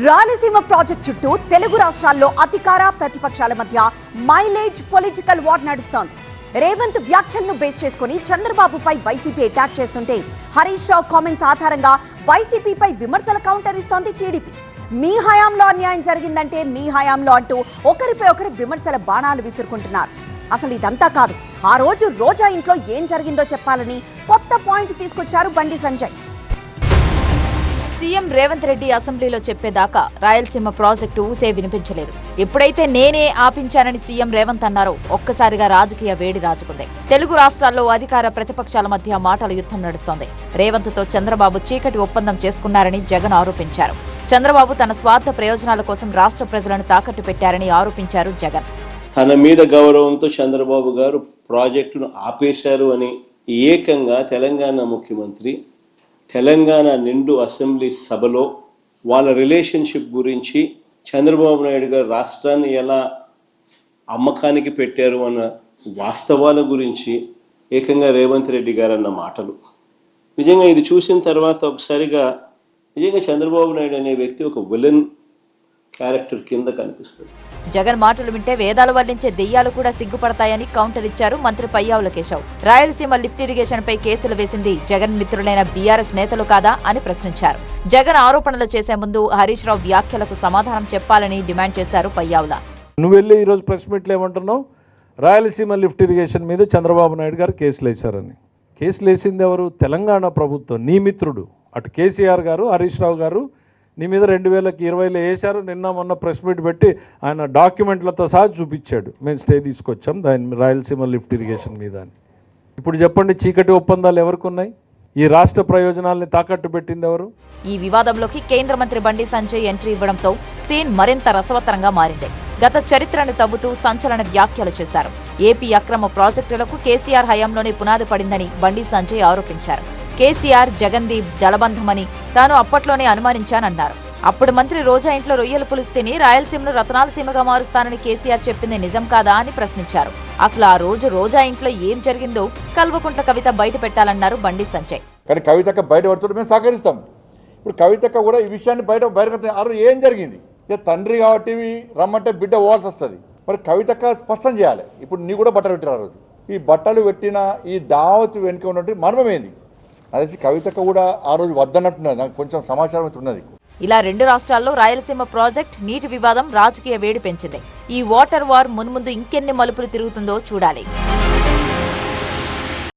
Rayalaseema project చుట్టూ తెలుగు రాష్ట్రాల్లో అధికార ప్రతిపక్షాల మధ్య మైలేజ్ పొలిటికల్ వార్ నడుస్తోంది. రేవంత్ వ్యాఖ్యలను బేస్ చేసుకుని చంద్రబాబుపై వైసీపీ అటాక్ చేస్తుంటే హరీష్ రావు కామెంట్స్ ఆధారంగా వైసీపీపై విమర్శల కౌంటర్ ఇస్తోంది టీడీపీ. మీ హయాంలో అన్యాయం జరిగిందంటే మీ హయాంలో అంటూ ఒకరిపై ఒకరు విమర్శల బాణాలు విసురుకుంటున్నారు. అసలు ఇదంతా కాదు, ఆ రోజు రోజా ఇంట్లో ఏం జరిగిందో చెప్పాలని కొత్త పాయింట్ తీసుకొచ్చారు బండి సంజయ్. సీఎం రేవంత్ రెడ్డి అసెంబ్లీలో చెప్పేదాకా రాయలసీమ ప్రాజెక్టు ఊసే వినిపించలేదు. ఎప్పుడైతే నేనే ఆపించానని సీఎం రేవంత్ అన్నారో ఒక్కసారిగా రాజకీయ వేడి రాజుకుంది. తెలుగు రాష్ట్రాల్లో అధికార ప్రతిపక్షాల మధ్య మాటల యుద్ధం నడుస్తోంది. రేవంత్తో చంద్రబాబు చీకటి ఒప్పందం చేసుకున్నారని జగన్ ఆరోపించారు. చంద్రబాబు తన స్వార్థ ప్రయోజనాల కోసం రాష్ట్ర ప్రజలను తాకట్టు పెట్టారని ఆరోపించారు జగన్. తన మీద గౌరవంతో చంద్రబాబు గారు ప్రాజెక్టును ఆపేశారు అని ఏకంగా తెలంగాణ ముఖ్యమంత్రి తెలంగాణ నిండు అసెంబ్లీ సభలో వాళ్ళ రిలేషన్షిప్ గురించి చంద్రబాబు నాయుడు గారు రాష్ట్రాన్ని ఎలా అమ్మకానికి పెట్టారు అన్న వాస్తవాల గురించి ఏకంగా రేవంత్ రెడ్డి గారు అన్న మాటలు నిజంగా ఇది చూసిన తర్వాత ఒకసారిగా నిజంగా చంద్రబాబు నాయుడు అనే వ్యక్తి ఒక విలన్ క్యారెక్టర్ కింద కనిపిస్తుంది. జగన్ మాటలు వింటే వేదాలు వర్ణించే దెయ్యాలు కూడా సిగ్గుపడతాయని కౌంటర్ ఇచ్చారు మంత్రి పయ్యావుల కేశవ్. రాయలసీమ లిఫ్ట్ ఇరిగేషన్ పై కేసులు వేసింది జగన్ మిత్రులైన బీఆర్ఎస్ నేతలు కాదా అని ప్రశ్నించారు. జగన్ ఆరోపణలు చేసే ముందు హరీష్ రావు వ్యాఖ్యలకు సమాధానం చెప్పాలని డిమాండ్ చేశారు పయ్యావుల. నువ్వు వెళ్ళి ఈరోజు ప్రెస్ మీట్లు ఏమంటున్నావు? రాయలసీమ లిఫ్ట్ ఇరిగేషన్ మీద చంద్రబాబు నాయుడు గారు కేసులు వేశారని. కేసులు వేసింది ఎవరు? తెలంగాణ ప్రభుత్వం, నీ మిత్రుడు. అటు కేసీఆర్ గారు, హరీష్ రావు గారు నీ మీద 2020లో వేశారు. నిన్న మొన్న ప్రెస్ మీట్ పెట్టి ఆయన డాక్యుమెంట్లతో సహా చూపించాడు. మేము స్టే తీసుకొచ్చాం దాని రాయలసీమ లిఫ్ట్ ఇరిగేషన్ మీద అని. ఇప్పుడు చెప్పండి, చీకటి ఒప్పందాలు ఎవరికి ఉన్నాయి? ఈ రాష్ట్ర ప్రయోజనాల్ని తాకట్టు పెట్టింది ఎవరు? ఈ వివాదంలోకి కేంద్ర మంత్రి బండి సంజయ్ ఎంట్రీ ఇవ్వడంతో సీన్ మరింత రసవత్తరంగా మారింది. గత చరిత్రను తవ్వుతూ సంచలన వ్యాఖ్యలు చేశారు. ఏపీ అక్రమ ప్రాజెక్టులకు కేసీఆర్ హయాంలోనే పునాది పడిందని బండి సంజయ్ ఆరోపించారు. కేసీఆర్ జగన్దీప్ జలబంధమని తాను అప్పట్లోనే అనుమానించానన్నారు. అప్పుడు మంత్రి రోజా ఇంట్లో రొయ్యలు పులుసు తిని రాయలసీమను రతనాల సీమగా మారుస్తానని కేసీఆర్ చెప్పింది నిజం కాదా అని ప్రశ్నించారు. అసలు ఆ రోజు రోజా ఇంట్లో ఏం జరిగిందో కల్వకుంట్ల కవిత బయట పెట్టాలన్నారు బండి సంజయ్. కానీ కవితక్క బయట పడుతుంటే మేము సహకరిస్తాం. ఇప్పుడు కవితక్క కూడా ఈ విషయాన్ని బయట ఆ రోజు ఏం జరిగింది? ఇక తండ్రి కాబట్టి రమ్మంటే బిడ్డ పోవాల్సి వస్తుంది. మరి కవితక్క స్పష్టం చేయాలి. ఇప్పుడు నీ కూడా బట్టలు పెట్టిన ఆ రోజు ఈ బట్టలు పెట్టిన ఈ దావత్ వెనుక ఉన్నట్టు మర్మమేంది? అదే కవితక్క కూడా ఆ రోజు వద్దన్నట్టున్నది. నాకు కొంచెం సమాచారం అయితే ఉన్నది. ఇలా రెండు రాష్ట్రాల్లో రాయలసీమ ప్రాజెక్ట్ నీటి వివాదం రాజకీయ వేడి పెంచింది. ఈ వాటర్ వార్ మున్ముందు ఇంకెన్ని మలుపులు తిరుగుతుందో చూడాలి.